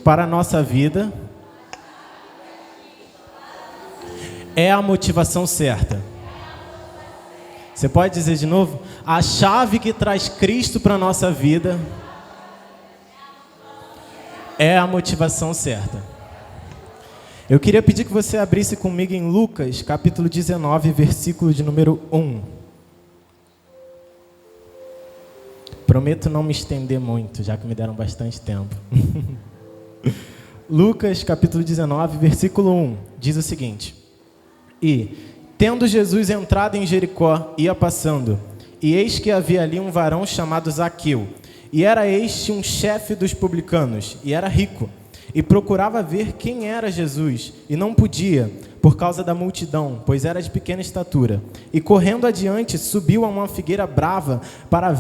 para a nossa vida é a motivação certa. Você pode dizer de novo? A chave que traz Cristo para a nossa vida é a motivação certa. Eu queria pedir que você abrisse comigo em Lucas, capítulo 19, versículo de número 1. Prometo não me estender muito, já que me deram bastante tempo. Lucas, capítulo 19, versículo 1, diz o seguinte: E, tendo Jesus entrado em Jericó, ia passando, e eis que havia ali um varão chamado Zaqueu, e era este um chefe dos publicanos, e era rico, e procurava ver quem era Jesus, e não podia, por causa da multidão, pois era de pequena estatura. E correndo adiante, subiu a uma figueira brava para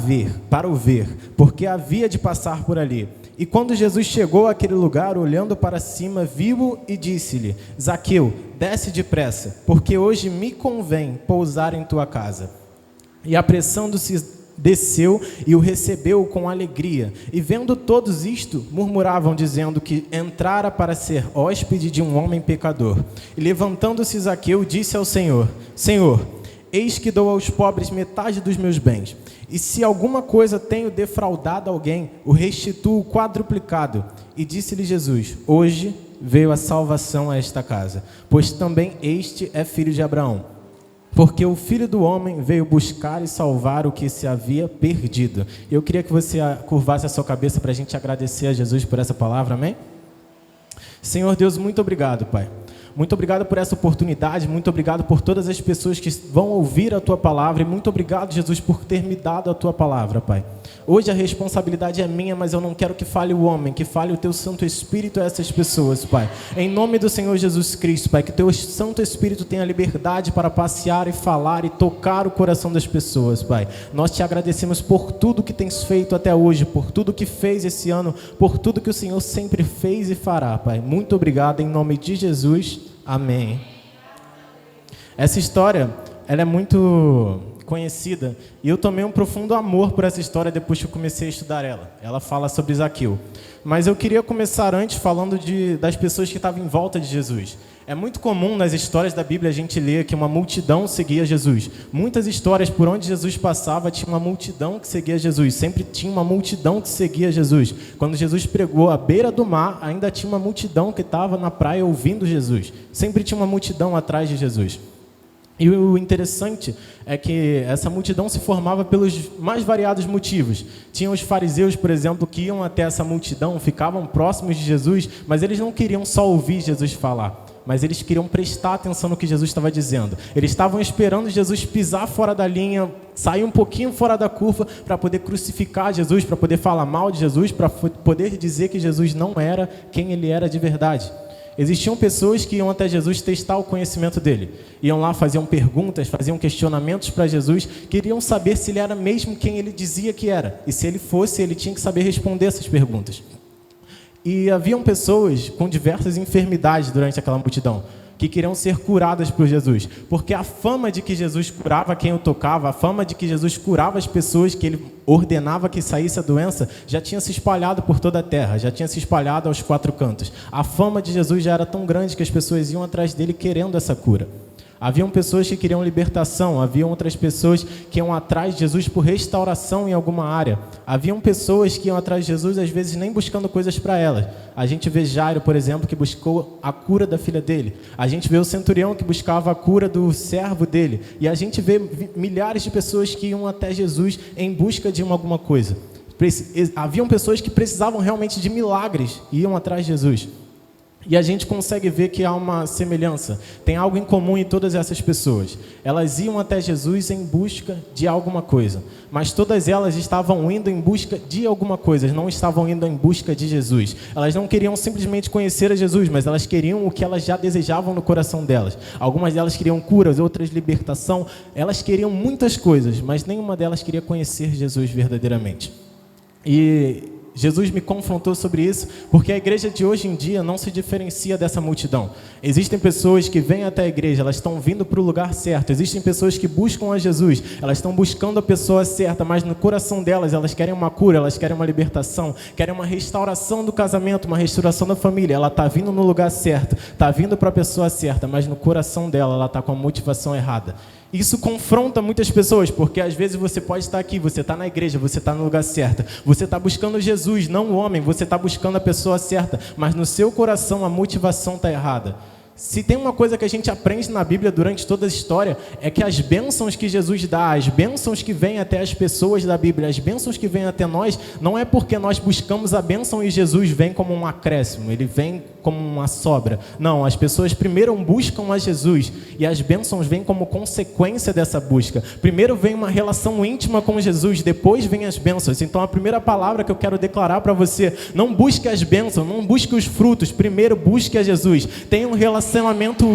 o ver, porque havia de passar por ali. E quando Jesus chegou àquele lugar, olhando para cima, viu-o e disse-lhe: Zaqueu, desce depressa, porque hoje me convém pousar em tua casa. E apressando-se, desceu e o recebeu com alegria. E vendo todos isto, murmuravam, dizendo que entrara para ser hóspede de um homem pecador. E levantando-se Zaqueu, disse ao Senhor: Senhor, eis que dou aos pobres metade dos meus bens. E se alguma coisa tenho defraudado alguém, o restituo quadruplicado. E disse-lhe Jesus: Hoje veio a salvação a esta casa, pois também este é filho de Abraão. Porque o Filho do Homem veio buscar e salvar o que se havia perdido. Eu queria que você curvasse a sua cabeça para a gente agradecer a Jesus por essa palavra, amém? Senhor Deus, muito obrigado, Pai. Muito obrigado por essa oportunidade, muito obrigado por todas as pessoas que vão ouvir a Tua palavra, e muito obrigado, Jesus, por ter me dado a Tua palavra, Pai. Hoje a responsabilidade é minha, mas eu não quero que fale o homem, que fale o Teu Santo Espírito a essas pessoas, Pai. Em nome do Senhor Jesus Cristo, Pai, que Teu Santo Espírito tenha liberdade para passear e falar e tocar o coração das pessoas, Pai. Nós Te agradecemos por tudo que Tens feito até hoje, por tudo que fez esse ano, por tudo que o Senhor sempre fez e fará, Pai. Muito obrigado, em nome de Jesus. Amém. Essa história, ela é muito conhecida, e eu tomei um profundo amor por essa história depois que eu comecei a estudar ela. Ela fala sobre Zaqueu. Mas eu queria começar antes falando das pessoas que estavam em volta de Jesus. É muito comum nas histórias da Bíblia a gente ler que uma multidão seguia Jesus. Muitas histórias por onde Jesus passava tinha uma multidão que seguia Jesus. Sempre tinha uma multidão que seguia Jesus. Quando Jesus pregou à beira do mar, ainda tinha uma multidão que estava na praia ouvindo Jesus. Sempre tinha uma multidão atrás de Jesus. E o interessante é que essa multidão se formava pelos mais variados motivos. Tinham os fariseus, por exemplo, que iam até essa multidão, ficavam próximos de Jesus, mas eles não queriam só ouvir Jesus falar, mas eles queriam prestar atenção no que Jesus estava dizendo. Eles estavam esperando Jesus pisar fora da linha, sair um pouquinho fora da curva, para poder crucificar Jesus, para poder falar mal de Jesus, para poder dizer que Jesus não era quem ele era de verdade. Existiam pessoas que iam até Jesus testar o conhecimento dele. Iam lá, faziam perguntas, faziam questionamentos para Jesus, queriam saber se ele era mesmo quem ele dizia que era. E se ele fosse, ele tinha que saber responder essas perguntas. E haviam pessoas com diversas enfermidades durante aquela multidão, que queriam ser curadas por Jesus, porque a fama de que Jesus curava quem o tocava, a fama de que Jesus curava as pessoas que ele ordenava que saísse a doença, já tinha se espalhado por toda a terra, já tinha se espalhado aos quatro cantos. A fama de Jesus já era tão grande que as pessoas iam atrás dele querendo essa cura. Haviam pessoas que queriam libertação, haviam outras pessoas que iam atrás de Jesus por restauração em alguma área. Haviam pessoas que iam atrás de Jesus, às vezes nem buscando coisas para elas. A gente vê Jairo, por exemplo, que buscou a cura da filha dele. A gente vê o centurião que buscava a cura do servo dele. E a gente vê milhares de pessoas que iam até Jesus em busca de alguma coisa. Haviam pessoas que precisavam realmente de milagres e iam atrás de Jesus. E a gente consegue ver que há uma semelhança, tem algo em comum em todas essas pessoas. Elas iam até Jesus em busca de alguma coisa, mas todas elas estavam indo em busca de alguma coisa, não estavam indo em busca de Jesus. Elas não queriam simplesmente conhecer a Jesus, mas elas queriam o que elas já desejavam no coração delas. Algumas delas queriam curas, outras libertação, elas queriam muitas coisas, mas nenhuma delas queria conhecer Jesus verdadeiramente. E Jesus me confrontou sobre isso, porque a igreja de hoje em dia não se diferencia dessa multidão. Existem pessoas que vêm até a igreja, elas estão vindo para o lugar certo. Existem pessoas que buscam a Jesus, elas estão buscando a pessoa certa, mas no coração delas, elas querem uma cura, elas querem uma libertação, querem uma restauração do casamento, uma restauração da família. Ela está vindo no lugar certo, está vindo para a pessoa certa, mas no coração dela, ela está com a motivação errada. Isso confronta muitas pessoas, porque às vezes você pode estar aqui, você está na igreja, você está no lugar certo, você está buscando Jesus, não o homem, você está buscando a pessoa certa, mas no seu coração a motivação está errada. Se tem uma coisa que a gente aprende na Bíblia durante toda a história, é que as bênçãos que Jesus dá, as bênçãos que vêm até as pessoas da Bíblia, as bênçãos que vêm até nós, não é porque nós buscamos a bênção e Jesus vem como um acréscimo, ele vem como uma sobra. Não, as pessoas primeiro buscam a Jesus e as bênçãos vêm como consequência dessa busca. Primeiro vem uma relação íntima com Jesus, depois vem as bênçãos. Então a primeira palavra que eu quero declarar para você, não busque as bênçãos, não busque os frutos, primeiro busque a Jesus. Tenha um relacionamento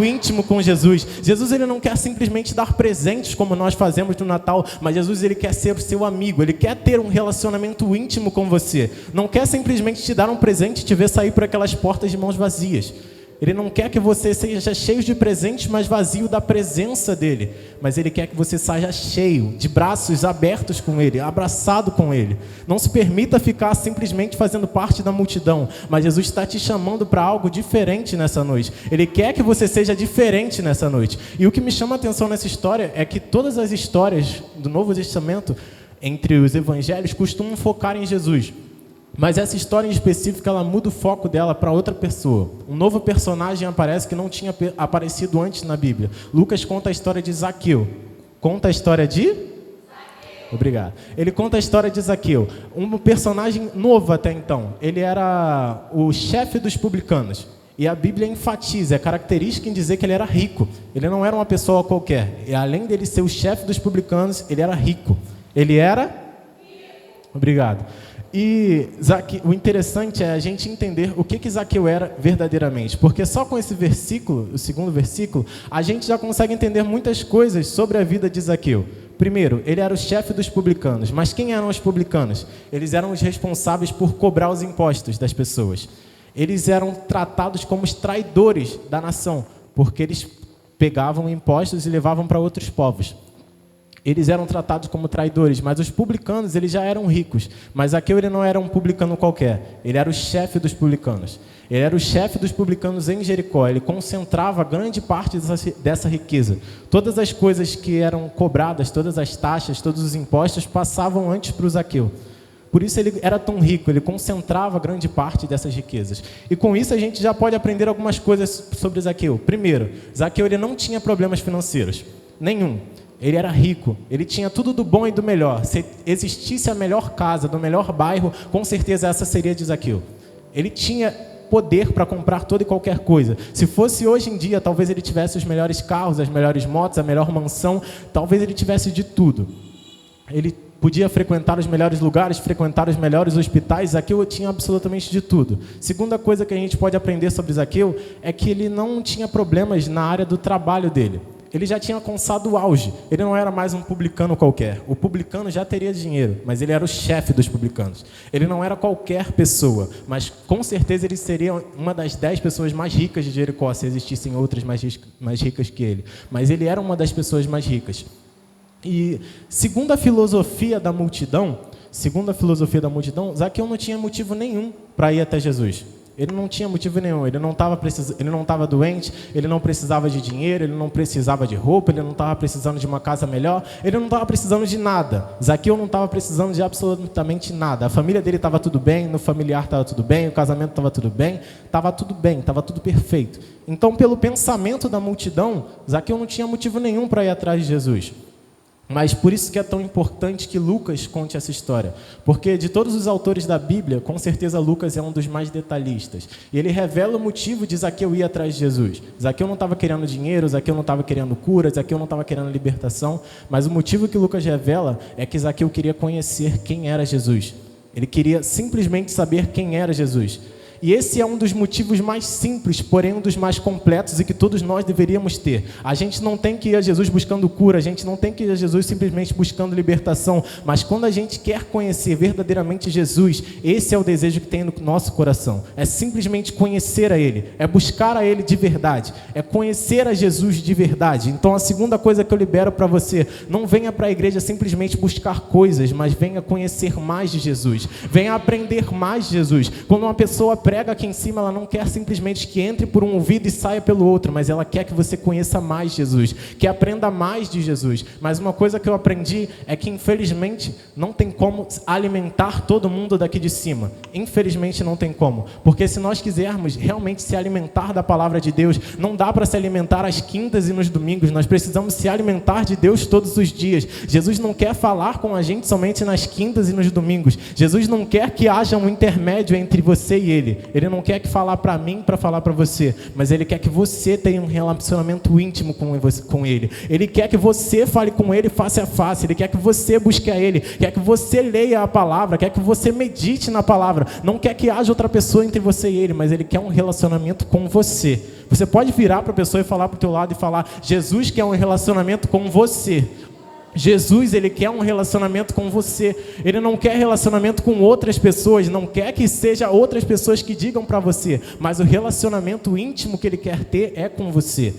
íntimo com Jesus. Jesus, ele não quer simplesmente dar presentes como nós fazemos no Natal, mas Jesus, ele quer ser o seu amigo, ele quer ter um relacionamento íntimo com você. Não quer simplesmente te dar um presente e te ver sair por aquelas portas de mãos vazias. Ele não quer que você seja cheio de presentes, mas vazio da presença dele. Mas ele quer que você saia cheio, de braços abertos com ele, abraçado com ele. Não se permita ficar simplesmente fazendo parte da multidão, mas Jesus está te chamando para algo diferente nessa noite. Ele quer que você seja diferente nessa noite. E o que me chama a atenção nessa história é que todas as histórias do Novo Testamento, entre os evangelhos, costumam focar em Jesus. Mas essa história em específico, ela muda o foco dela para outra pessoa. Um novo personagem aparece que não tinha aparecido antes na Bíblia. Lucas conta a história de Zaqueu. Conta a história de? Zaqueu. Obrigado. Ele conta a história de Zaqueu. Um personagem novo até então. Ele era o chefe dos publicanos. E a Bíblia enfatiza, é característica em dizer que ele era rico. Ele não era uma pessoa qualquer. E além dele ser o chefe dos publicanos, ele era rico. Ele era? Obrigado. E o interessante é a gente entender o que Zaqueu era verdadeiramente, porque só com esse versículo, o segundo versículo, a gente já consegue entender muitas coisas sobre a vida de Zaqueu. Primeiro, ele era o chefe dos publicanos, mas quem eram os publicanos? Eles eram os responsáveis por cobrar os impostos das pessoas. Eles eram tratados como os traidores da nação, porque eles pegavam impostos e levavam para outros povos. Eles eram tratados como traidores, mas os publicanos, eles já eram ricos. Mas Zaqueu, ele não era um publicano qualquer, ele era o chefe dos publicanos. Ele era o chefe dos publicanos em Jericó, ele concentrava grande parte dessa riqueza. Todas as coisas que eram cobradas, todas as taxas, todos os impostos, passavam antes para o Zaqueu. Por isso ele era tão rico, ele concentrava grande parte dessas riquezas. E com isso a gente já pode aprender algumas coisas sobre Zaqueu. Primeiro, Zaqueu, ele não tinha problemas financeiros, nenhum. Ele era rico, ele tinha tudo do bom e do melhor. Se existisse a melhor casa, do melhor bairro, com certeza essa seria de Zaqueu. Ele tinha poder para comprar toda e qualquer coisa. Se fosse hoje em dia, talvez ele tivesse os melhores carros, as melhores motos, a melhor mansão, talvez ele tivesse de tudo. Ele podia frequentar os melhores lugares, frequentar os melhores hospitais. Zaqueu tinha absolutamente de tudo. Segunda coisa que a gente pode aprender sobre Zaqueu é que ele não tinha problemas na área do trabalho dele. Ele já tinha alcançado o auge. Ele não era mais um publicano qualquer. O publicano já teria dinheiro, mas ele era o chefe dos publicanos. Ele não era qualquer pessoa, mas com certeza ele seria uma das 10 pessoas mais ricas de Jericó, se existissem outras mais ricas que ele. Mas ele era uma das pessoas mais ricas. E segundo a filosofia da multidão, Zaqueu não tinha motivo nenhum para ir até Jesus. Ele não tinha motivo nenhum, ele não estava doente, ele não precisava de dinheiro, ele não precisava de roupa, ele não estava precisando de uma casa melhor, ele não estava precisando de nada. Zaqueu não estava precisando de absolutamente nada. A família dele estava tudo bem, no familiar estava tudo bem, o casamento estava tudo bem, estava tudo perfeito. Então, pelo pensamento da multidão, Zaqueu não tinha motivo nenhum para ir atrás de Jesus. Mas por isso que é tão importante que Lucas conte essa história. Porque de todos os autores da Bíblia, com certeza Lucas é um dos mais detalhistas. E ele revela o motivo de Zaqueu ir atrás de Jesus. Zaqueu não estava querendo dinheiro, Zaqueu não estava querendo cura, Zaqueu não estava querendo libertação. Mas o motivo que Lucas revela é que Zaqueu queria conhecer quem era Jesus. Ele queria simplesmente saber quem era Jesus. E esse é um dos motivos mais simples, porém um dos mais completos e que todos nós deveríamos ter. A gente não tem que ir a Jesus buscando cura, a gente não tem que ir a Jesus simplesmente buscando libertação, mas quando a gente quer conhecer verdadeiramente Jesus, esse é o desejo que tem no nosso coração. É simplesmente conhecer a Ele, é buscar a Ele de verdade, é conhecer a Jesus de verdade. Então a segunda coisa que eu libero para você, não venha para a igreja simplesmente buscar coisas, mas venha conhecer mais de Jesus, venha aprender mais de Jesus. Quando uma pessoa prega aqui em cima, ela não quer simplesmente que entre por um ouvido e saia pelo outro, mas ela quer que você conheça mais Jesus, que aprenda mais de Jesus. Mas uma coisa que eu aprendi é que infelizmente não tem como alimentar todo mundo daqui de cima. Infelizmente não tem como, porque se nós quisermos realmente se alimentar da palavra de Deus, não dá para se alimentar às quintas e nos domingos, nós precisamos se alimentar de Deus todos os dias. Jesus não quer falar com a gente somente nas quintas e nos domingos. Jesus não quer que haja um intermédio entre você e Ele. Ele não quer que falar para mim para falar para você, mas Ele quer que você tenha um relacionamento íntimo com Ele. Ele quer que você fale com Ele face a face. Ele quer que você busque a Ele, quer que você leia a palavra, quer que você medite na palavra. Não quer que haja outra pessoa entre você e Ele, mas Ele quer um relacionamento com você. Você pode virar para a pessoa e falar para o teu lado e falar: Jesus quer um relacionamento com você. Jesus, Ele quer um relacionamento com você. Ele não quer relacionamento com outras pessoas, não quer que seja outras pessoas que digam para você, mas o relacionamento íntimo que Ele quer ter é com você.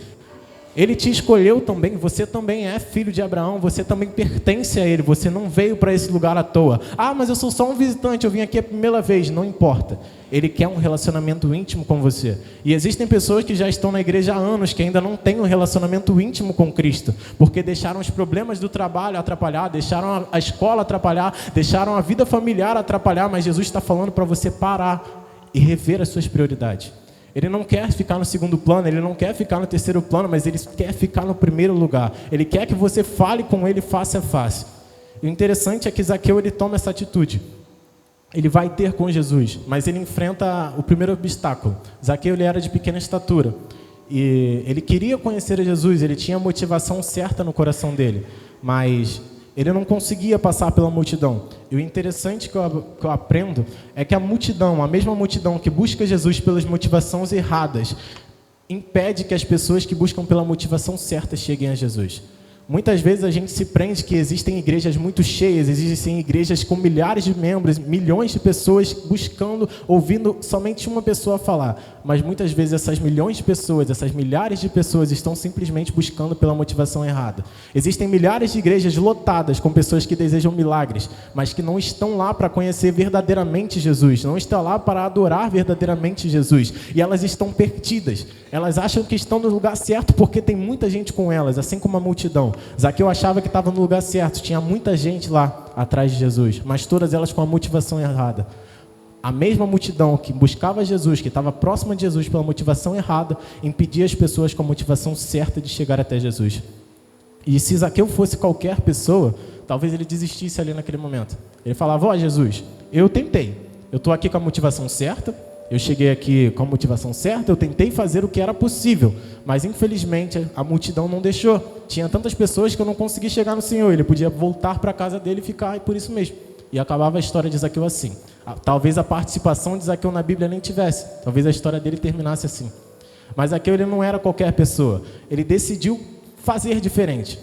Ele te escolheu também, você também é filho de Abraão, você também pertence a Ele, você não veio para esse lugar à toa. Ah, mas eu sou só um visitante, eu vim aqui a primeira vez. Não importa, Ele quer um relacionamento íntimo com você. E existem pessoas que já estão na igreja há anos, que ainda não têm um relacionamento íntimo com Cristo, porque deixaram os problemas do trabalho atrapalhar, deixaram a escola atrapalhar, deixaram a vida familiar atrapalhar, mas Jesus está falando para você parar e rever as suas prioridades. Ele não quer ficar no segundo plano, Ele não quer ficar no terceiro plano, mas Ele quer ficar no primeiro lugar. Ele quer que você fale com Ele face a face. E o interessante é que Zaqueu, ele toma essa atitude. Ele vai ter com Jesus, mas ele enfrenta o primeiro obstáculo. Zaqueu, ele era de pequena estatura. E ele queria conhecer a Jesus, ele tinha a motivação certa no coração dele. Mas ele não conseguia passar pela multidão. E o interessante que eu aprendo é que a multidão, a mesma multidão que busca Jesus pelas motivações erradas, impede que as pessoas que buscam pela motivação certa cheguem a Jesus. Muitas vezes a gente se prende que existem igrejas muito cheias, existem igrejas com milhares de membros, milhões de pessoas buscando, ouvindo somente uma pessoa falar. Mas muitas vezes essas milhões de pessoas, essas milhares de pessoas estão simplesmente buscando pela motivação errada. Existem milhares de igrejas lotadas com pessoas que desejam milagres, mas que não estão lá para conhecer verdadeiramente Jesus, não estão lá para adorar verdadeiramente Jesus. E elas estão perdidas. Elas acham que estão no lugar certo porque tem muita gente com elas, assim como a multidão. Zaqueu achava que estava no lugar certo, tinha muita gente lá atrás de Jesus, mas todas elas com a motivação errada. A mesma multidão que buscava Jesus, que estava próxima de Jesus pela motivação errada, impedia as pessoas com a motivação certa de chegar até Jesus. E se Zaqueu fosse qualquer pessoa, talvez ele desistisse ali naquele momento. Ele falava: ó, Jesus, eu tentei, eu estou aqui com a motivação certa, eu cheguei aqui com a motivação certa, eu tentei fazer o que era possível, mas infelizmente a multidão não deixou. Tinha tantas pessoas que eu não consegui chegar no Senhor. Ele podia voltar para a casa dele e ficar por isso mesmo. E acabava a história de Zaqueu assim. Talvez a participação de Zaqueu na Bíblia nem tivesse. Talvez a história dele terminasse assim. Mas Zaqueu, ele não era qualquer pessoa. Ele decidiu fazer diferente.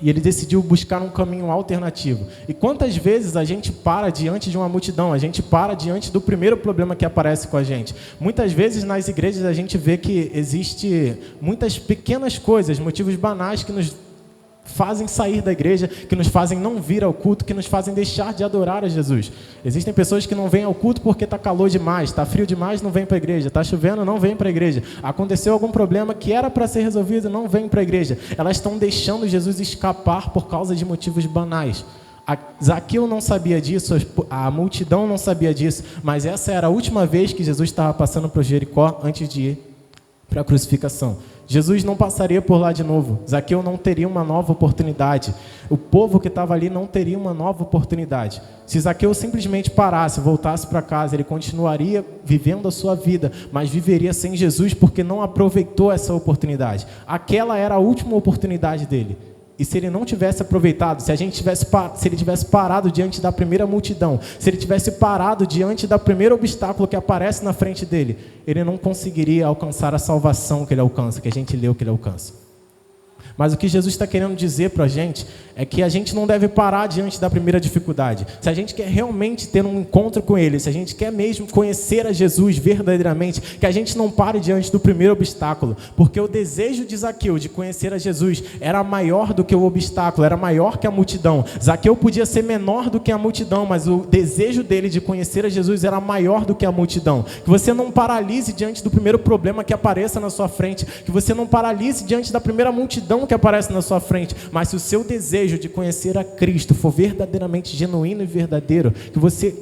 E ele decidiu buscar um caminho alternativo. E quantas vezes a gente para diante de uma multidão, a gente para diante do primeiro problema que aparece com a gente. Muitas vezes nas igrejas a gente vê que existe muitas pequenas coisas, motivos banais que nos fazem sair da igreja, que nos fazem não vir ao culto, que nos fazem deixar de adorar a Jesus. Existem pessoas que não vêm ao culto porque está calor demais, está frio demais, não vem para a igreja, está chovendo, não vem para a igreja. Aconteceu algum problema que era para ser resolvido, não vem para a igreja. Elas estão deixando Jesus escapar por causa de motivos banais. Zaqueu não sabia disso, a multidão não sabia disso, mas essa era a última vez que Jesus estava passando por Jericó antes de ir para a crucificação. Jesus não passaria por lá de novo. Zaqueu não teria uma nova oportunidade. O povo que estava ali não teria uma nova oportunidade. Se Zaqueu simplesmente parasse, voltasse para casa, ele continuaria vivendo a sua vida, mas viveria sem Jesus porque não aproveitou essa oportunidade. Aquela era a última oportunidade dele. E se ele não tivesse aproveitado, se ele tivesse parado diante da primeira multidão, se ele tivesse parado diante do primeiro obstáculo que aparece na frente dele, ele não conseguiria alcançar a salvação que ele alcança, que a gente leu que ele alcança. Mas o que Jesus está querendo dizer para a gente é que a gente não deve parar diante da primeira dificuldade. Se a gente quer realmente ter um encontro com Ele, se a gente quer mesmo conhecer a Jesus verdadeiramente, que a gente não pare diante do primeiro obstáculo, porque o desejo de Zaqueu de conhecer a Jesus era maior do que o obstáculo, era maior que a multidão. Zaqueu podia ser menor do que a multidão, mas o desejo dele de conhecer a Jesus era maior do que a multidão. Que você não paralise diante do primeiro problema que apareça na sua frente, que você não paralise diante da primeira multidão que aparece na sua frente, mas se o seu desejo de conhecer a Cristo for verdadeiramente genuíno e verdadeiro, que você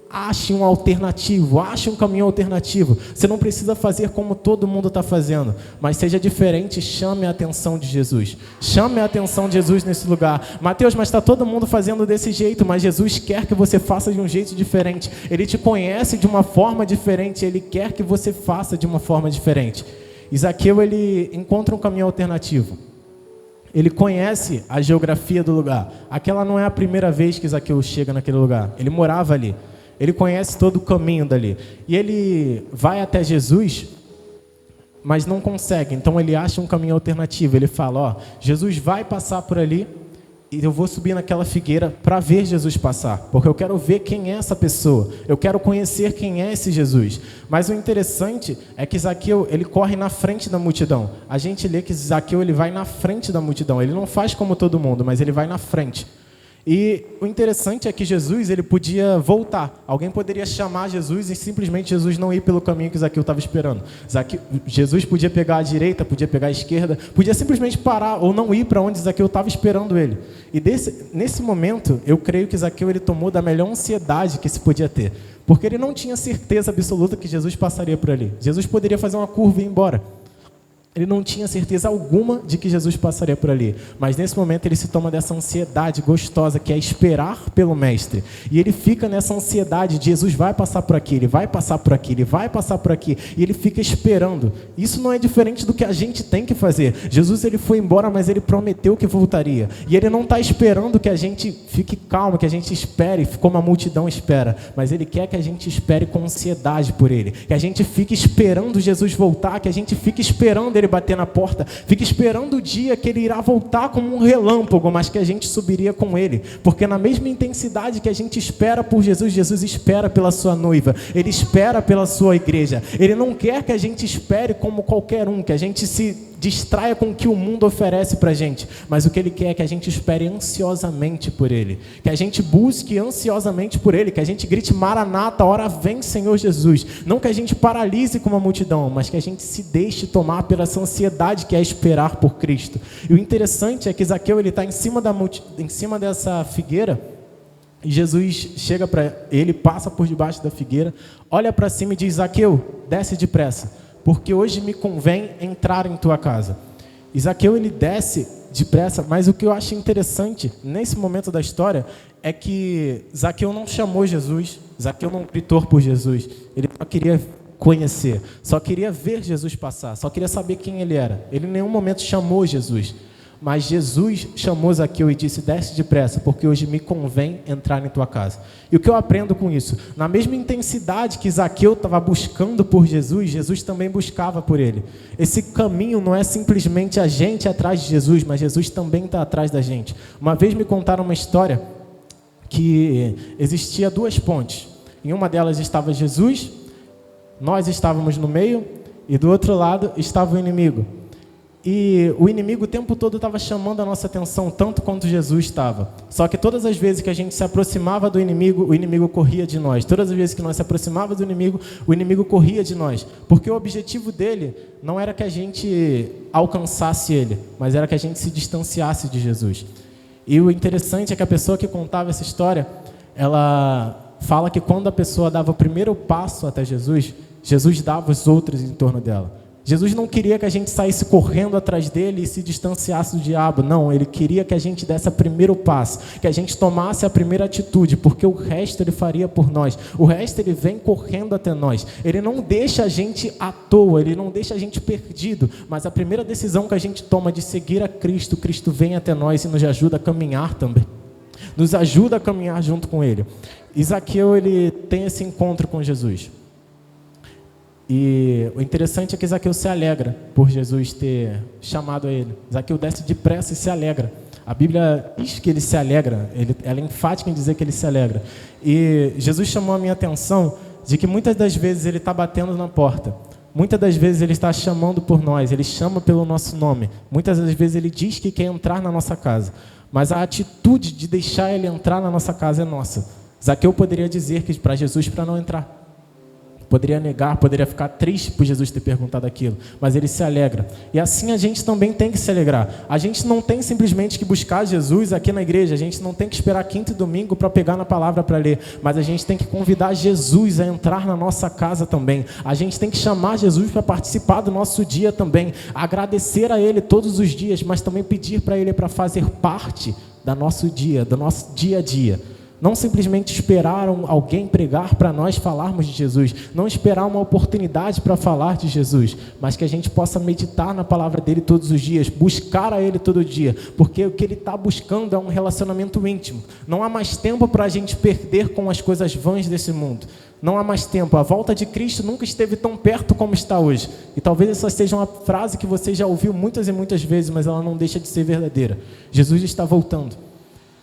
ache um alternativo, ache um caminho alternativo. Você não precisa fazer como todo mundo está fazendo, mas seja diferente, chame a atenção de Jesus. Chame a atenção de Jesus nesse lugar. Mateus, mas está todo mundo fazendo desse jeito, mas Jesus quer que você faça de um jeito diferente. Ele te conhece de uma forma diferente, Ele quer que você faça de uma forma diferente. E Zaqueu, ele encontra um caminho alternativo. Ele conhece a geografia do lugar. Aquela não é a primeira vez que Zaqueu chega naquele lugar. Ele morava ali. Ele conhece todo o caminho dali. E ele vai até Jesus, mas não consegue. Então ele acha um caminho alternativo. Ele fala, Jesus vai passar por ali e eu vou subir naquela figueira para ver Jesus passar. Porque eu quero ver quem é essa pessoa. Eu quero conhecer quem é esse Jesus. Mas o interessante é que Zaqueu, ele corre na frente da multidão. A gente lê que Zaqueu, ele vai na frente da multidão. Ele não faz como todo mundo, mas ele vai na frente. E o interessante é que Jesus, ele podia voltar. Alguém poderia chamar Jesus e simplesmente Jesus não ir pelo caminho que Zaqueu estava esperando. Jesus podia pegar a direita, podia pegar a esquerda, podia simplesmente parar ou não ir para onde Zaqueu estava esperando ele. E nesse momento, eu creio que Zaqueu, ele tomou da melhor ansiedade que se podia ter. Porque ele não tinha certeza absoluta que Jesus passaria por ali. Jesus poderia fazer uma curva e ir embora. Ele não tinha certeza alguma de que Jesus passaria por ali. Mas nesse momento ele se toma dessa ansiedade gostosa, que é esperar pelo Mestre. E ele fica nessa ansiedade de Jesus vai passar por aqui, ele vai passar por aqui, ele vai passar por aqui. E ele fica esperando. Isso não é diferente do que a gente tem que fazer. Jesus, ele foi embora, mas ele prometeu que voltaria. E ele não está esperando que a gente fique calmo, que a gente espere como a multidão espera. Mas ele quer que a gente espere com ansiedade por ele. Que a gente fique esperando Jesus voltar, que a gente fique esperando ele bater na porta, fica esperando o dia que ele irá voltar como um relâmpago, mas que a gente subiria com ele, porque na mesma intensidade que a gente espera por Jesus, Jesus espera pela sua noiva, ele espera pela sua igreja. Ele não quer que a gente espere como qualquer um, que a gente se distraia com o que o mundo oferece para a gente, mas o que ele quer é que a gente espere ansiosamente por ele, que a gente busque ansiosamente por ele, que a gente grite Maranata, hora vem Senhor Jesus, não que a gente paralise como a multidão, mas que a gente se deixe tomar pela essa ansiedade que é esperar por Cristo. E o interessante é que Zaqueu, ele está em cima dessa figueira, e Jesus chega para ele, passa por debaixo da figueira, olha para cima e diz, Zaqueu, desce depressa, porque hoje me convém entrar em tua casa. E Zaqueu, ele desce depressa, mas o que eu acho interessante nesse momento da história é que Zaqueu não chamou Jesus, Zaqueu não gritou por Jesus, ele só queria conhecer, só queria ver Jesus passar, só queria saber quem ele era. Ele em nenhum momento chamou Jesus, mas Jesus chamou Zaqueu e disse, desce depressa, porque hoje me convém entrar em tua casa. E o que eu aprendo com isso? Na mesma intensidade que Zaqueu estava buscando por Jesus, Jesus também buscava por ele. Esse caminho não é simplesmente a gente atrás de Jesus, mas Jesus também está atrás da gente. Uma vez me contaram uma história que existia duas pontes. Em uma delas estava Jesus, nós estávamos no meio, e do outro lado estava o inimigo. E o inimigo o tempo todo estava chamando a nossa atenção, tanto quanto Jesus estava. Só que todas as vezes que a gente se aproximava do inimigo, o inimigo corria de nós. Todas as vezes que nós se aproximávamos do inimigo, o inimigo corria de nós. Porque o objetivo dele não era que a gente alcançasse ele, mas era que a gente se distanciasse de Jesus. E o interessante é que a pessoa que contava essa história, ela fala que quando a pessoa dava o primeiro passo até Jesus, Jesus dava os outros em torno dela. Jesus não queria que a gente saísse correndo atrás dele e se distanciasse do diabo. Não, ele queria que a gente desse o primeiro passo, que a gente tomasse a primeira atitude, porque o resto ele faria por nós. O resto ele vem correndo até nós. Ele não deixa a gente à toa, ele não deixa a gente perdido, mas a primeira decisão que a gente toma de seguir a Cristo, Cristo vem até nós e nos ajuda a caminhar também. Nos ajuda a caminhar junto com ele. E Zaqueu, ele tem esse encontro com Jesus. E o interessante é que Zaqueu se alegra por Jesus ter chamado a ele. Zaqueu desce depressa e se alegra. A Bíblia diz que ele se alegra, ela é enfática em dizer que ele se alegra. E Jesus chamou a minha atenção de que muitas das vezes ele está batendo na porta. Muitas das vezes ele está chamando por nós, ele chama pelo nosso nome. Muitas das vezes ele diz que quer entrar na nossa casa. Mas a atitude de deixar ele entrar na nossa casa é nossa. Zaqueu poderia dizer que para Jesus para não entrar. Poderia negar, poderia ficar triste por Jesus ter perguntado aquilo, mas ele se alegra. E assim a gente também tem que se alegrar. A gente não tem simplesmente que buscar Jesus aqui na igreja, a gente não tem que esperar quinta e domingo para pegar na palavra para ler, mas a gente tem que convidar Jesus a entrar na nossa casa também. A gente tem que chamar Jesus para participar do nosso dia também, agradecer a Ele todos os dias, mas também pedir para Ele para fazer parte do nosso dia a dia. Não simplesmente esperar alguém pregar para nós falarmos de Jesus, não esperar uma oportunidade para falar de Jesus, mas que a gente possa meditar na palavra dele todos os dias, buscar a ele todo dia, porque o que ele está buscando é um relacionamento íntimo. Não há mais tempo para a gente perder com as coisas vãs desse mundo. Não há mais tempo. A volta de Cristo nunca esteve tão perto como está hoje. E talvez essa seja uma frase que você já ouviu muitas e muitas vezes, mas ela não deixa de ser verdadeira. Jesus está voltando.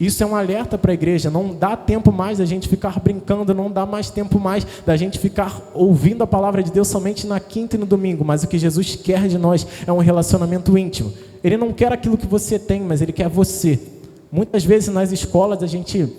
Isso é um alerta para a igreja. Não dá tempo mais da gente ficar brincando, não dá mais tempo mais da gente ficar ouvindo a palavra de Deus somente na quinta e no domingo, mas o que Jesus quer de nós é um relacionamento íntimo. Ele não quer aquilo que você tem, mas Ele quer você. Muitas vezes nas escolas a gente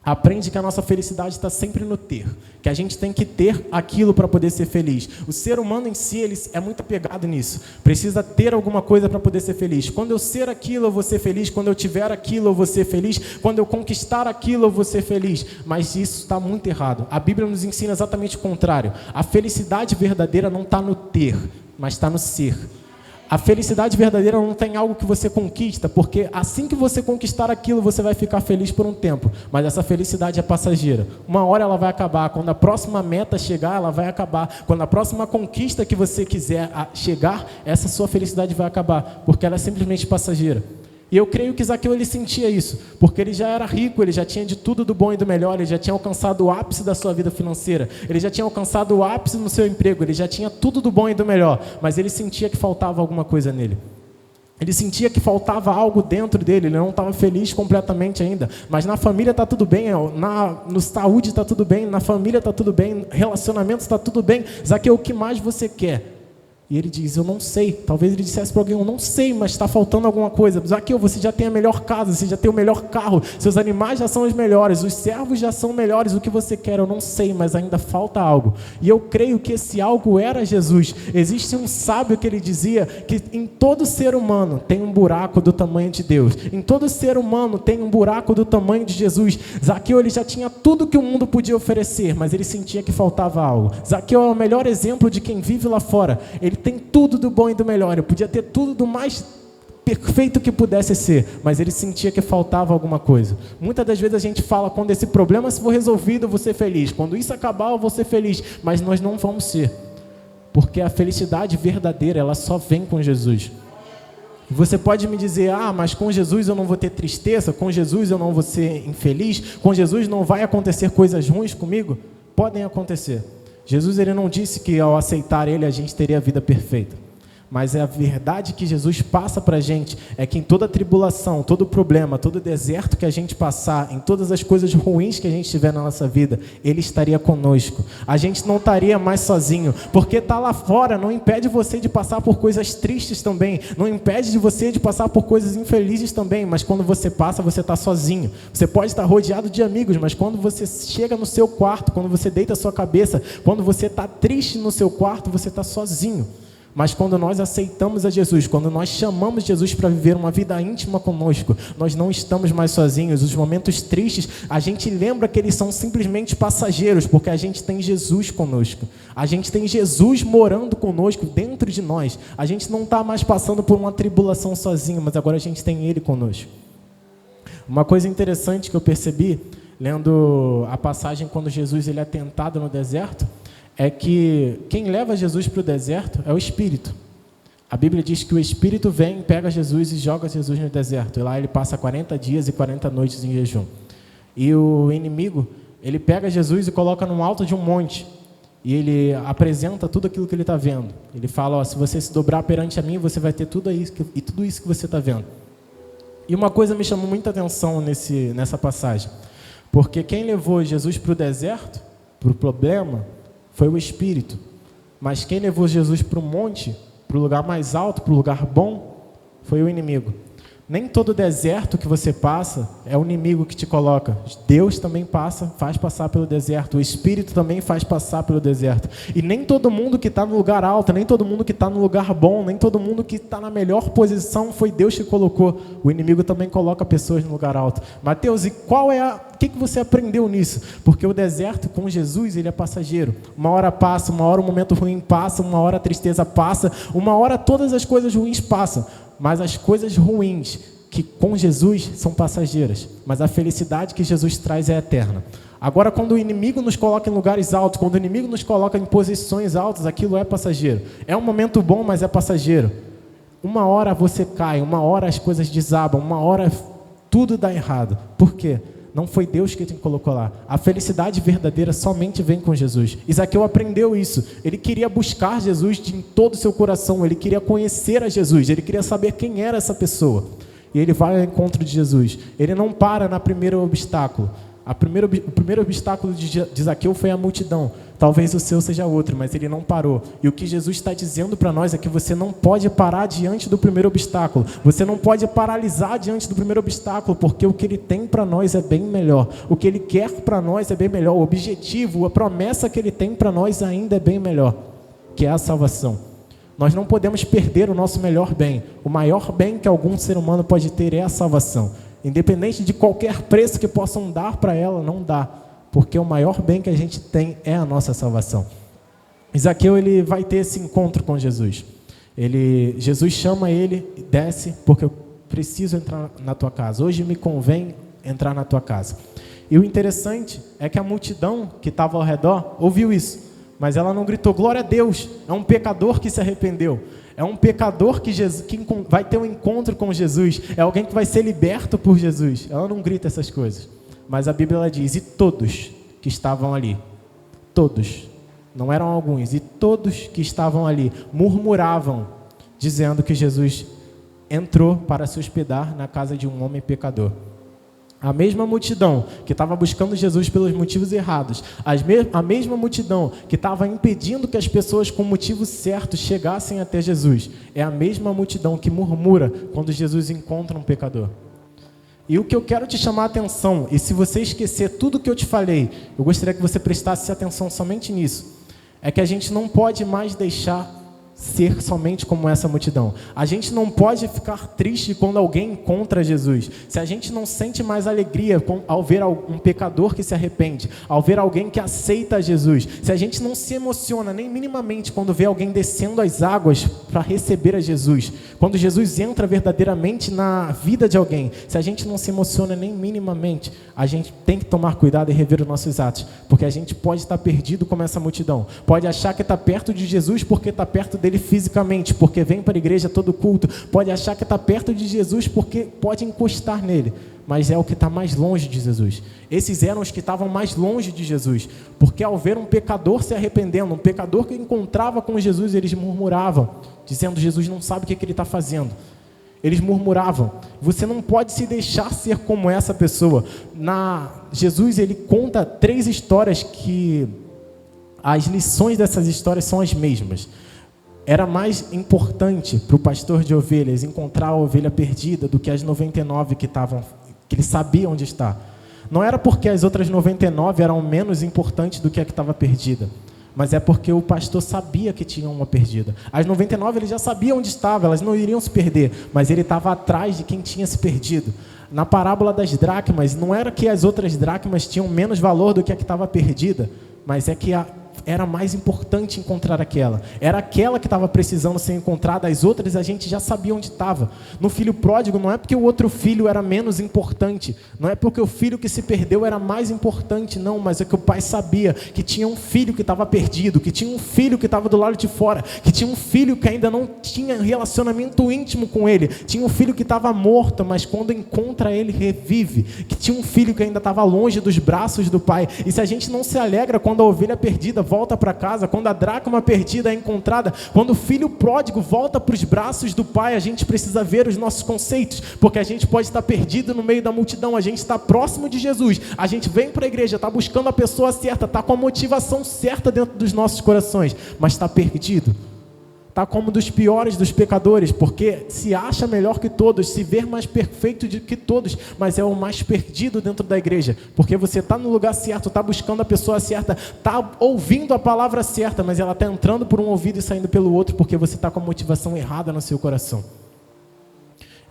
aprende que a nossa felicidade está sempre no ter, que a gente tem que ter aquilo para poder ser feliz. O ser humano em si, ele é muito apegado nisso, precisa ter alguma coisa para poder ser feliz. Quando eu ser aquilo, eu vou ser feliz. Quando eu tiver aquilo, eu vou ser feliz. Quando eu conquistar aquilo, eu vou ser feliz. Mas isso está muito errado. A Bíblia nos ensina exatamente o contrário. A felicidade verdadeira não está no ter, mas está no ser. A felicidade verdadeira não tem algo que você conquista, porque assim que você conquistar aquilo, você vai ficar feliz por um tempo. Mas essa felicidade é passageira. Uma hora ela vai acabar. Quando a próxima meta chegar, ela vai acabar. Quando a próxima conquista que você quiser chegar, essa sua felicidade vai acabar, porque ela é simplesmente passageira. E eu creio que Zaqueu ele sentia isso, porque ele já era rico, ele já tinha de tudo do bom e do melhor, ele já tinha alcançado o ápice da sua vida financeira, ele já tinha alcançado o ápice no seu emprego, ele já tinha tudo do bom e do melhor, mas ele sentia que faltava alguma coisa nele. Ele sentia que faltava algo dentro dele, ele não estava feliz completamente ainda, mas na família está tudo bem, no saúde está tudo bem, na família está tudo bem, relacionamentos está tudo bem. Zaqueu, o que mais você quer? E ele diz, eu não sei. Talvez ele dissesse para alguém, eu não sei, mas está faltando alguma coisa. Zaqueu, você já tem a melhor casa, você já tem o melhor carro, seus animais já são os melhores, os servos já são melhores, o que você quer? Eu não sei, mas ainda falta algo. E eu creio que esse algo era Jesus. Existe um sábio que ele dizia que em todo ser humano tem um buraco do tamanho de Deus. Em todo ser humano tem um buraco do tamanho de Jesus. Zaqueu, ele já tinha tudo que o mundo podia oferecer, mas ele sentia que faltava algo. Zaqueu é o melhor exemplo de quem vive lá fora. Ele tem tudo do bom e do melhor, ele podia ter tudo do mais perfeito que pudesse ser, mas ele sentia que faltava alguma coisa. Muitas das vezes a gente fala, quando esse problema for resolvido, eu vou ser feliz, quando isso acabar, eu vou ser feliz, mas nós não vamos ser, porque a felicidade verdadeira, ela só vem com Jesus. Você pode me dizer, mas com Jesus eu não vou ter tristeza, com Jesus eu não vou ser infeliz, com Jesus não vai acontecer coisas ruins comigo? Podem acontecer. Jesus ele não disse que ao aceitar Ele a gente teria a vida perfeita. Mas a verdade que Jesus passa para a gente é que em toda tribulação, todo problema, todo deserto que a gente passar, em todas as coisas ruins que a gente tiver na nossa vida, Ele estaria conosco. A gente não estaria mais sozinho, porque estar lá fora não impede você de passar por coisas tristes também, não impede de você de passar por coisas infelizes também, mas quando você passa, você está sozinho. Você pode estar rodeado de amigos, mas quando você chega no seu quarto, quando você deita a sua cabeça, quando você está triste no seu quarto, você está sozinho. Mas quando nós aceitamos a Jesus, quando nós chamamos Jesus para viver uma vida íntima conosco, nós não estamos mais sozinhos. Os momentos tristes, a gente lembra que eles são simplesmente passageiros, porque a gente tem Jesus conosco. A gente tem Jesus morando conosco dentro de nós. A gente não está mais passando por uma tribulação sozinho, mas agora a gente tem Ele conosco. Uma coisa interessante que eu percebi, lendo a passagem quando Jesus ele é tentado no deserto, é que quem leva Jesus para o deserto é o Espírito. A Bíblia diz que o Espírito vem, pega Jesus e joga Jesus no deserto. E lá ele passa 40 dias e 40 noites em jejum. E o inimigo, ele pega Jesus e coloca no alto de um monte. E ele apresenta tudo aquilo que ele está vendo. Ele fala, ó, se você se dobrar perante a mim, você vai ter tudo isso que você está vendo. E uma coisa me chamou muita atenção nessa passagem. Porque quem levou Jesus para o deserto, para o problema, foi o Espírito. Mas quem levou Jesus para o monte, para o lugar mais alto, para o lugar bom, foi o inimigo. Nem todo deserto que você passa é o inimigo que te coloca. Deus também faz passar pelo deserto. O Espírito também faz passar pelo deserto. E nem todo mundo que está no lugar alto, nem todo mundo que está no lugar bom, nem todo mundo que está na melhor posição foi Deus que colocou. O inimigo também coloca pessoas no lugar alto. Mateus, e o que você aprendeu nisso? Porque o deserto com Jesus, ele é passageiro. Uma hora passa, uma hora o momento ruim passa, uma hora a tristeza passa, uma hora todas as coisas ruins passam. Mas as coisas ruins que com Jesus são passageiras, mas a felicidade que Jesus traz é eterna. Agora, quando o inimigo nos coloca em lugares altos, quando o inimigo nos coloca em posições altas, aquilo é passageiro. É um momento bom, mas é passageiro. Uma hora você cai, uma hora as coisas desabam, uma hora tudo dá errado. Por quê? Não foi Deus que te colocou lá. A felicidade verdadeira somente vem com Jesus. Zaqueu aprendeu isso. Ele queria buscar Jesus em todo o seu coração. Ele queria conhecer a Jesus. Ele queria saber quem era essa pessoa. E ele vai ao encontro de Jesus. Ele não para no primeiro obstáculo. O primeiro obstáculo de Zaqueu foi a multidão. Talvez o seu seja outro, mas ele não parou. E o que Jesus está dizendo para nós é que você não pode parar diante do primeiro obstáculo. Você não pode paralisar diante do primeiro obstáculo, porque o que ele tem para nós é bem melhor. O que ele quer para nós é bem melhor. O objetivo, a promessa que ele tem para nós ainda é bem melhor, que é a salvação. Nós não podemos perder o nosso melhor bem. O maior bem que algum ser humano pode ter é a salvação. Independente de qualquer preço que possam dar para ela, não dá. Porque o maior bem que a gente tem é a nossa salvação. Zaqueu, ele vai ter esse encontro com Jesus. Jesus chama ele, desce, porque eu preciso entrar na tua casa. Hoje me convém entrar na tua casa. E o interessante é que a multidão que estava ao redor ouviu isso. Mas ela não gritou, glória a Deus, é um pecador que se arrependeu. É um pecador que vai ter um encontro com Jesus. É alguém que vai ser liberto por Jesus. Ela não grita essas coisas. Mas a Bíblia ela diz, e todos que estavam ali, todos, não eram alguns, e todos que estavam ali murmuravam, dizendo que Jesus entrou para se hospedar na casa de um homem pecador. A mesma multidão que estava buscando Jesus pelos motivos errados, a mesma multidão que estava impedindo que as pessoas com motivos certos chegassem até Jesus, é a mesma multidão que murmura quando Jesus encontra um pecador. E o que eu quero te chamar a atenção, e se você esquecer tudo que eu te falei, eu gostaria que você prestasse atenção somente nisso, é que a gente não pode mais deixar ser somente como essa multidão. A gente não pode ficar triste quando alguém encontra Jesus. Se a gente não sente mais alegria ao ver um pecador que se arrepende, ao ver alguém que aceita Jesus, se a gente não se emociona nem minimamente quando vê alguém descendo as águas para receber a Jesus, quando Jesus entra verdadeiramente na vida de alguém, se a gente não se emociona nem minimamente, a gente tem que tomar cuidado e rever os nossos atos, porque a gente pode estar perdido como essa multidão, pode achar que está perto de Jesus porque está perto dele fisicamente, porque vem para a igreja todo culto, pode achar que está perto de Jesus porque pode encostar nele, mas é o que está mais longe de Jesus. Esses eram os que estavam mais longe de Jesus, porque ao ver um pecador se arrependendo, um pecador que encontrava com Jesus, eles murmuravam, dizendo, Jesus não sabe o que ele está fazendo. Eles murmuravam. Você não pode se deixar ser como essa pessoa. Jesus, ele conta 3 histórias que as lições dessas histórias são as mesmas. Era mais importante para o pastor de ovelhas encontrar a ovelha perdida do que as 99 que ele sabia onde está. Não era porque as outras 99 eram menos importantes do que a que estava perdida, mas é porque o pastor sabia que tinha uma perdida. As 99 ele já sabia onde estava, elas não iriam se perder, mas ele estava atrás de quem tinha se perdido. Na parábola das dracmas, não era que as outras dracmas tinham menos valor do que a que estava perdida, mas é que era mais importante encontrar aquela. Era aquela que estava precisando ser encontrada, as outras a gente já sabia onde estava. No filho pródigo, não é porque o outro filho era menos importante, não é porque o filho que se perdeu era mais importante, não, mas é que o pai sabia que tinha um filho que estava perdido, que tinha um filho que estava do lado de fora, que tinha um filho que ainda não tinha relacionamento íntimo com ele, tinha um filho que estava morto, mas quando encontra ele, revive, que tinha um filho que ainda estava longe dos braços do pai. E se a gente não se alegra quando a ovelha perdida volta para casa, quando a dracma perdida é encontrada, quando o filho pródigo volta para os braços do pai, a gente precisa ver os nossos conceitos, porque a gente pode estar perdido no meio da multidão, a gente está próximo de Jesus, a gente vem para a igreja, está buscando a pessoa certa, está com a motivação certa dentro dos nossos corações, mas está perdido. Está como dos piores dos pecadores, porque se acha melhor que todos, se vê mais perfeito que todos, mas é o mais perdido dentro da igreja, porque você está no lugar certo, está buscando a pessoa certa, está ouvindo a palavra certa, mas ela está entrando por um ouvido e saindo pelo outro, porque você está com a motivação errada no seu coração.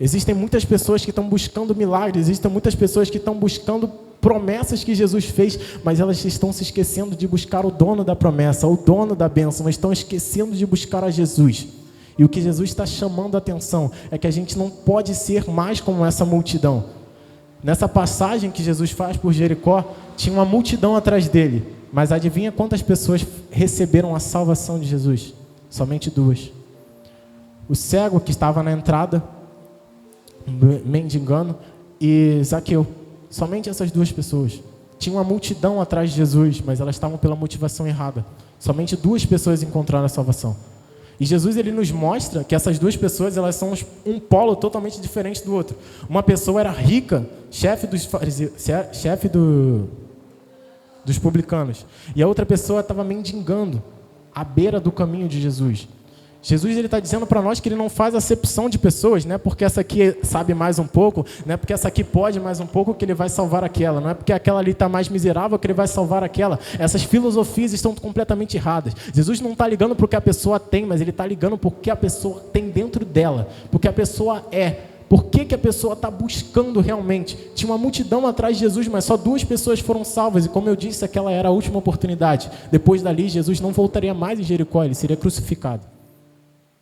Existem muitas pessoas que estão buscando milagres, existem muitas pessoas que estão buscando promessas que Jesus fez, mas elas estão se esquecendo de buscar o dono da promessa, o dono da bênção, mas estão esquecendo de buscar a Jesus. E o que Jesus está chamando a atenção é que a gente não pode ser mais como essa multidão. Nessa passagem que Jesus faz por Jericó, tinha uma multidão atrás dele, mas adivinha quantas pessoas receberam a salvação de Jesus? Somente 2. O cego que estava na entrada, mendigando, e Zaqueu. Somente essas 2 pessoas. Tinha uma multidão atrás de Jesus, mas elas estavam pela motivação errada. Somente 2 pessoas encontraram a salvação. E Jesus ele nos mostra que essas 2 pessoas elas são um polo totalmente diferente do outro. Uma pessoa era rica, chefe dos fariseus, chefe dos publicanos, e a outra pessoa estava mendigando à beira do caminho de Jesus. Jesus está dizendo para nós que ele não faz acepção de pessoas, não é porque essa aqui sabe mais um pouco, não é porque essa aqui pode mais um pouco que ele vai salvar aquela, não é porque aquela ali está mais miserável que ele vai salvar aquela. Essas filosofias estão completamente erradas. Jesus não está ligando para o que a pessoa tem, mas ele está ligando para o que a pessoa tem dentro dela, porque a pessoa é. Por que a pessoa está buscando realmente? Tinha uma multidão atrás de Jesus, mas só 2 pessoas foram salvas, e como eu disse, aquela era a última oportunidade. Depois dali, Jesus não voltaria mais em Jericó, ele seria crucificado.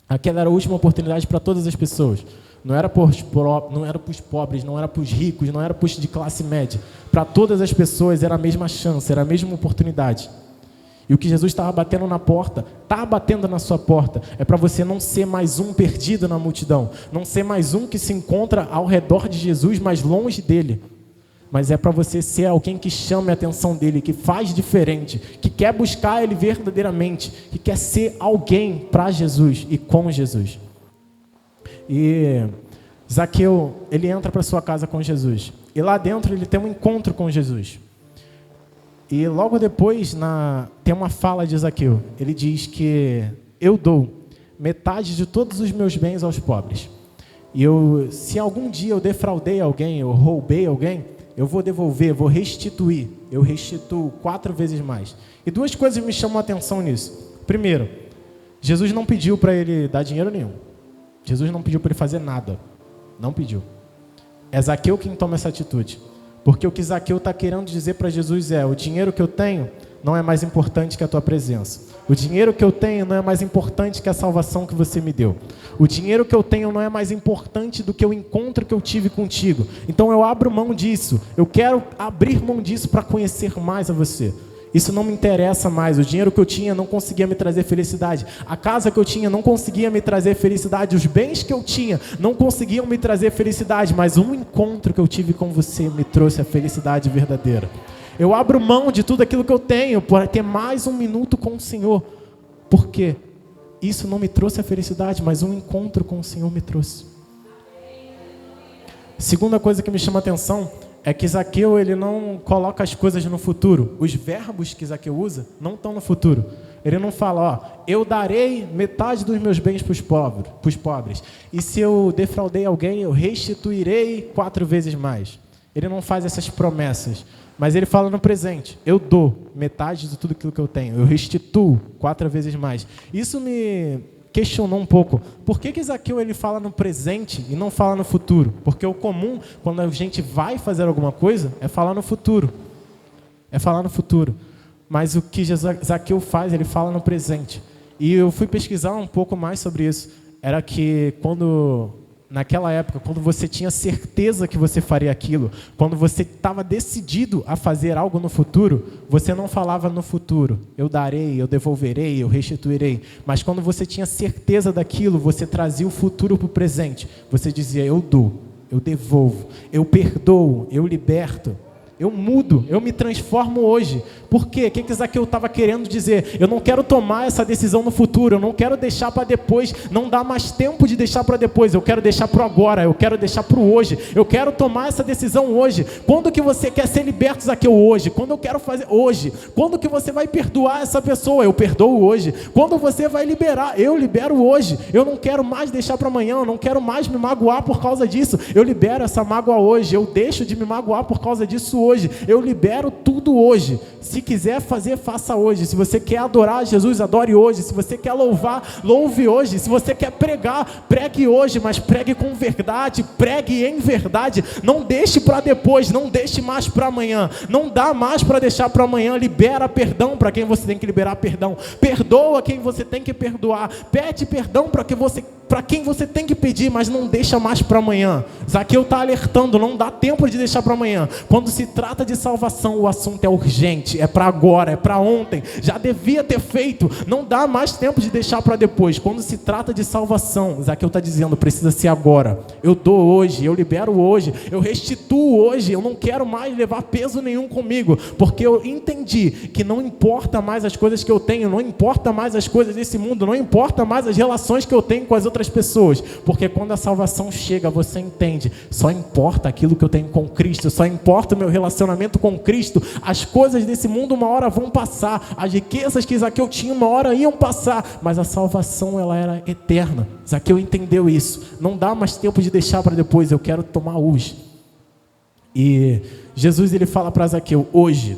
Aquela era a última oportunidade para todas as pessoas. Não era para os pobres, não era para os ricos, não era para os de classe média. Para todas as pessoas era a mesma chance, era a mesma oportunidade. E o que Jesus estava batendo na porta, está batendo na sua porta, é para você não ser mais um perdido na multidão, não ser mais um que se encontra ao redor de Jesus, mas longe dele. Mas é para você ser alguém que chame a atenção dele, que faz diferente, que quer buscar ele verdadeiramente, que quer ser alguém para Jesus e com Jesus. E Zaqueu, ele entra para sua casa com Jesus. E lá dentro ele tem um encontro com Jesus. E logo depois tem uma fala de Zaqueu. Ele diz que eu dou metade de todos os meus bens aos pobres. E se algum dia eu defraudei alguém, eu roubei alguém, eu vou devolver, vou restituir. Eu restituo 4 vezes mais. E 2 coisas me chamam a atenção nisso. Primeiro, Jesus não pediu para ele dar dinheiro nenhum. Jesus não pediu para ele fazer nada. Não pediu. É Zaqueu quem toma essa atitude. Porque o que Zaqueu está querendo dizer para Jesus é: o dinheiro que eu tenho não é mais importante que a tua presença. O dinheiro que eu tenho não é mais importante que a salvação que você me deu. O dinheiro que eu tenho não é mais importante do que o encontro que eu tive contigo. Então eu abro mão disso. Eu quero abrir mão disso para conhecer mais a você. Isso não me interessa mais. O dinheiro que eu tinha não conseguia me trazer felicidade. A casa que eu tinha não conseguia me trazer felicidade. Os bens que eu tinha não conseguiam me trazer felicidade. Mas um encontro que eu tive com você me trouxe a felicidade verdadeira. Eu abro mão de tudo aquilo que eu tenho para ter mais um minuto com o Senhor. Por quê? Isso não me trouxe a felicidade, mas um encontro com o Senhor me trouxe. Segunda coisa que me chama a atenção é que Zaqueu ele não coloca as coisas no futuro. Os verbos que Zaqueu usa não estão no futuro. Ele não fala, eu darei metade dos meus bens para os pobres. E se eu defraudei alguém, eu restituirei 4 vezes mais. Ele não faz essas promessas, mas ele fala no presente. Eu dou metade de tudo aquilo que eu tenho. Eu restituo 4 vezes mais. Isso me questionou um pouco. Por que Zaqueu ele fala no presente e não fala no futuro? Porque o comum, quando a gente vai fazer alguma coisa, é falar no futuro. É falar no futuro. Mas o que Zaqueu faz, ele fala no presente. E eu fui pesquisar um pouco mais sobre isso. Era que naquela época, quando você tinha certeza que você faria aquilo, quando você estava decidido a fazer algo no futuro, você não falava no futuro, eu darei, eu devolverei, eu restituirei. Mas quando você tinha certeza daquilo, você trazia o futuro para o presente. Você dizia, eu dou, eu devolvo, eu perdoo, eu liberto. Eu mudo, eu me transformo hoje. Por quê? O que Zaqueu estava querendo dizer? Eu não quero tomar essa decisão no futuro, eu não quero deixar para depois, não dá mais tempo de deixar para depois, eu quero deixar para o agora, eu quero deixar para o hoje, eu quero tomar essa decisão hoje. Quando que você quer ser liberto, Zaqueu? Hoje. Quando eu quero fazer? Hoje. Quando que você vai perdoar essa pessoa? Eu perdoo hoje. Quando você vai liberar? Eu libero hoje. Eu não quero mais deixar para amanhã, eu não quero mais me magoar por causa disso. Eu libero essa mágoa hoje, eu deixo de me magoar por causa disso hoje. Eu libero tudo hoje. Se quiser fazer, faça hoje. Se você quer adorar Jesus, adore hoje. Se você quer louvar, louve hoje. Se você quer pregar, pregue hoje, mas pregue com verdade, pregue em verdade. Não deixe para depois, não deixe mais para amanhã. Não dá mais para deixar para amanhã. Libera perdão para quem você tem que liberar perdão. Perdoa quem você tem que perdoar. Pede perdão para quem você tem que pedir, mas não deixa mais para amanhã. Zaqueu está alertando, não dá tempo de deixar para amanhã. Quando se trata de salvação, o assunto é urgente, é para agora, é para ontem, já devia ter feito, não dá mais tempo de deixar para depois. Quando se trata de salvação, Zaqueu está dizendo, precisa ser agora. Eu dou hoje, eu libero hoje, eu restituo hoje, eu não quero mais levar peso nenhum comigo, porque eu entendi que não importa mais as coisas que eu tenho, não importa mais as coisas desse mundo, não importa mais as relações que eu tenho com as outras pessoas, porque quando a salvação chega, você entende, só importa aquilo que eu tenho com Cristo, só importa o meu relacionamento com Cristo. As coisas desse mundo uma hora vão passar, as riquezas que Zaqueu tinha uma hora iam passar, mas a salvação ela era eterna. Zaqueu entendeu isso, não dá mais tempo de deixar para depois, eu quero tomar hoje. E Jesus ele fala para Zaqueu, hoje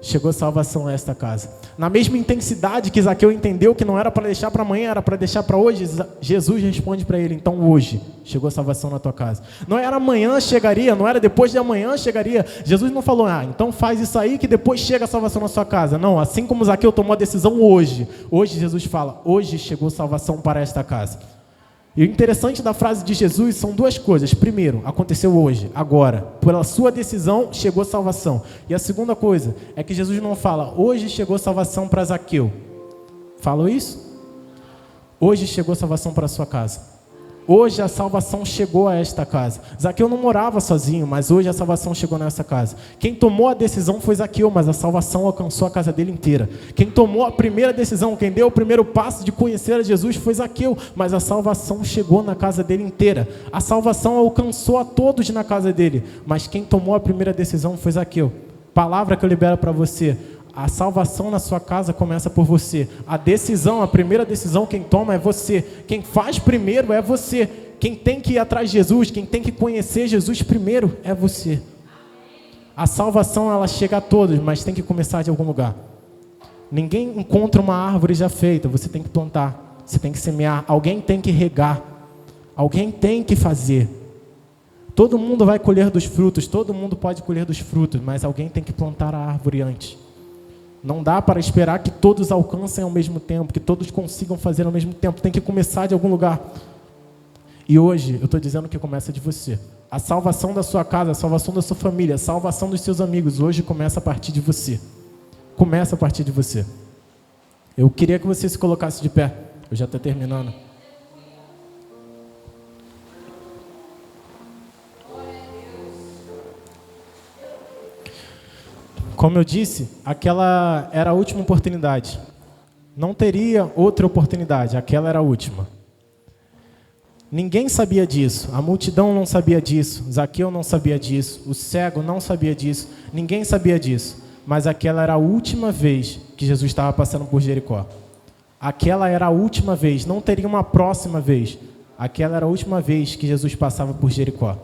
chegou salvação a esta casa. Na mesma intensidade que Zaqueu entendeu que não era para deixar para amanhã, era para deixar para hoje, Jesus responde para ele, então hoje chegou salvação na tua casa. Não era amanhã chegaria, não era depois de amanhã chegaria. Jesus não falou, então faz isso aí que depois chega a salvação na sua casa. Não, assim como Zaqueu tomou a decisão hoje Jesus fala, hoje chegou salvação para esta casa. E o interessante da frase de Jesus são 2 coisas. Primeiro, aconteceu hoje, agora. Pela sua decisão, chegou salvação. E a segunda coisa é que Jesus não fala, hoje chegou salvação para Zaqueu. Falou isso? Hoje chegou salvação para a sua casa. Hoje a salvação chegou a esta casa. Zaqueu não morava sozinho, mas hoje a salvação chegou nessa casa. Quem tomou a decisão foi Zaqueu, mas a salvação alcançou a casa dele inteira. Quem tomou a primeira decisão, quem deu o primeiro passo de conhecer a Jesus foi Zaqueu, mas a salvação chegou na casa dele inteira. A salvação alcançou a todos na casa dele, mas quem tomou a primeira decisão foi Zaqueu. Palavra que eu libero para você. A salvação na sua casa começa por você. A decisão, a primeira decisão quem toma é você. Quem faz primeiro é você. Quem tem que ir atrás de Jesus, quem tem que conhecer Jesus primeiro é você. A salvação ela chega a todos, mas tem que começar de algum lugar. Ninguém encontra uma árvore já feita, você tem que plantar, você tem que semear, alguém tem que regar, alguém tem que fazer. Todo mundo vai colher dos frutos, todo mundo pode colher dos frutos, mas alguém tem que plantar a árvore antes. Não dá para esperar que todos alcancem ao mesmo tempo, que todos consigam fazer ao mesmo tempo. Tem que começar de algum lugar. E hoje eu estou dizendo que começa de você. A salvação da sua casa, a salvação da sua família, a salvação dos seus amigos, hoje começa a partir de você. Começa a partir de você. Eu queria que você se colocasse de pé. Eu já estou terminando. Como eu disse, aquela era a última oportunidade. Não teria outra oportunidade, aquela era a última. Ninguém sabia disso, a multidão não sabia disso, Zaqueu não sabia disso, o cego não sabia disso, ninguém sabia disso. Mas aquela era a última vez que Jesus estava passando por Jericó. Aquela era a última vez, não teria uma próxima vez. Aquela era a última vez que Jesus passava por Jericó.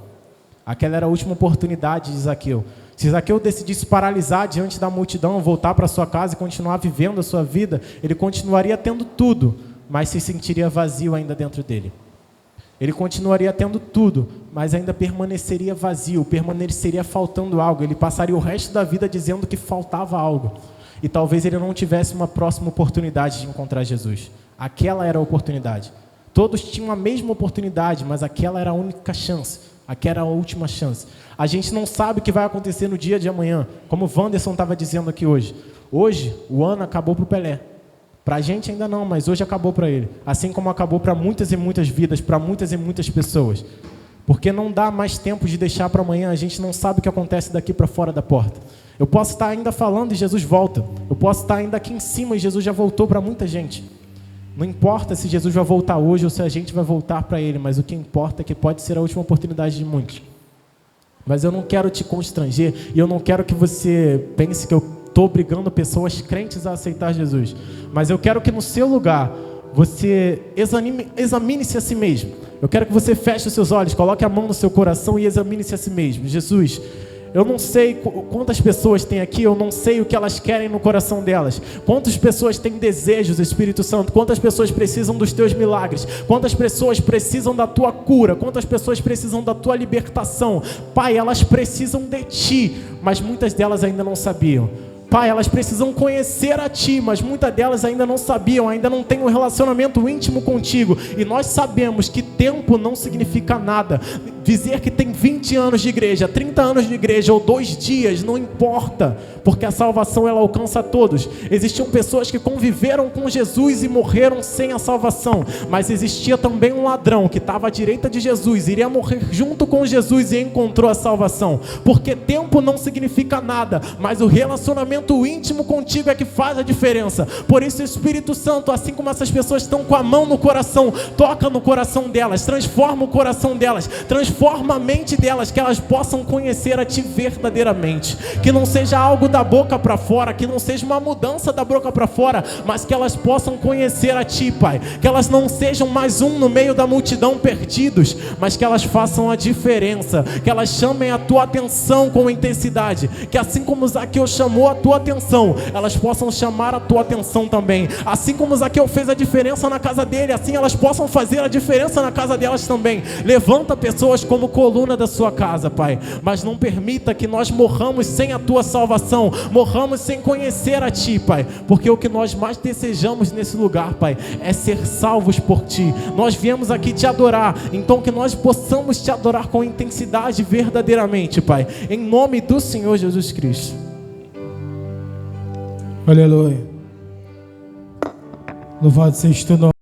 Aquela era a última oportunidade de Zaqueu. Se Zaqueu decidisse paralisar diante da multidão, voltar para sua casa e continuar vivendo a sua vida, ele continuaria tendo tudo, mas se sentiria vazio ainda dentro dele. Ele continuaria tendo tudo, mas ainda permaneceria vazio, permaneceria faltando algo. Ele passaria o resto da vida dizendo que faltava algo. E talvez ele não tivesse uma próxima oportunidade de encontrar Jesus. Aquela era a oportunidade. Todos tinham a mesma oportunidade, mas aquela era a única chance. Aquela era a última chance. A gente não sabe o que vai acontecer no dia de amanhã, como o Wanderson estava dizendo aqui hoje. Hoje, o ano acabou para o Pelé. Para a gente ainda não, mas hoje acabou para ele. Assim como acabou para muitas e muitas vidas, para muitas e muitas pessoas. Porque não dá mais tempo de deixar para amanhã, a gente não sabe o que acontece daqui para fora da porta. Eu posso estar ainda falando e Jesus volta. Eu posso estar ainda aqui em cima e Jesus já voltou para muita gente. Não importa se Jesus vai voltar hoje ou se a gente vai voltar para Ele, mas o que importa é que pode ser a última oportunidade de muitos. Mas eu não quero te constranger e eu não quero que você pense que eu estou obrigando pessoas crentes a aceitar Jesus. Mas eu quero que no seu lugar você examine-se a si mesmo. Eu quero que você feche os seus olhos, coloque a mão no seu coração e examine-se a si mesmo. Jesus, eu não sei quantas pessoas tem aqui, eu não sei o que elas querem no coração delas. Quantas pessoas têm desejos, Espírito Santo? Quantas pessoas precisam dos teus milagres? Quantas pessoas precisam da tua cura? Quantas pessoas precisam da tua libertação? Pai, elas precisam de ti, mas muitas delas ainda não sabiam. Pai, elas precisam conhecer a Ti, mas muitas delas ainda não sabiam, ainda não têm um relacionamento íntimo contigo. E nós sabemos que tempo não significa nada. Dizer que tem 20 anos de igreja, 30 anos de igreja ou 2 dias, não importa, porque a salvação ela alcança a todos. Existiam pessoas que conviveram com Jesus e morreram sem a salvação, mas existia também um ladrão que estava à direita de Jesus, iria morrer junto com Jesus e encontrou a salvação. Porque tempo não significa nada, mas o relacionamento íntimo contigo é que faz a diferença. Por isso, Espírito Santo, assim como essas pessoas estão com a mão no coração, toca no coração delas, transforma o coração delas, transforma a mente delas, que elas possam conhecer a Ti verdadeiramente. Que não seja algo da boca para fora, que não seja uma mudança da boca para fora, mas que elas possam conhecer a Ti, Pai. Que elas não sejam mais um no meio da multidão perdidos, mas que elas façam a diferença, que elas chamem a Tua atenção com intensidade, que assim como Zaqueu chamou a Tua atenção, elas possam chamar a Tua atenção também. Assim como Zaqueu fez a diferença na casa dele, assim elas possam fazer a diferença na casa delas também. Levanta pessoas como coluna da sua casa, Pai, mas não permita que nós morramos sem a Tua salvação, morramos sem conhecer a Ti, Pai, porque o que nós mais desejamos nesse lugar, Pai, é ser salvos por Ti. Nós viemos aqui Te adorar, então que nós possamos Te adorar com intensidade verdadeiramente, Pai, em nome do Senhor Jesus Cristo. Aleluia. Louvado seja o teu nome.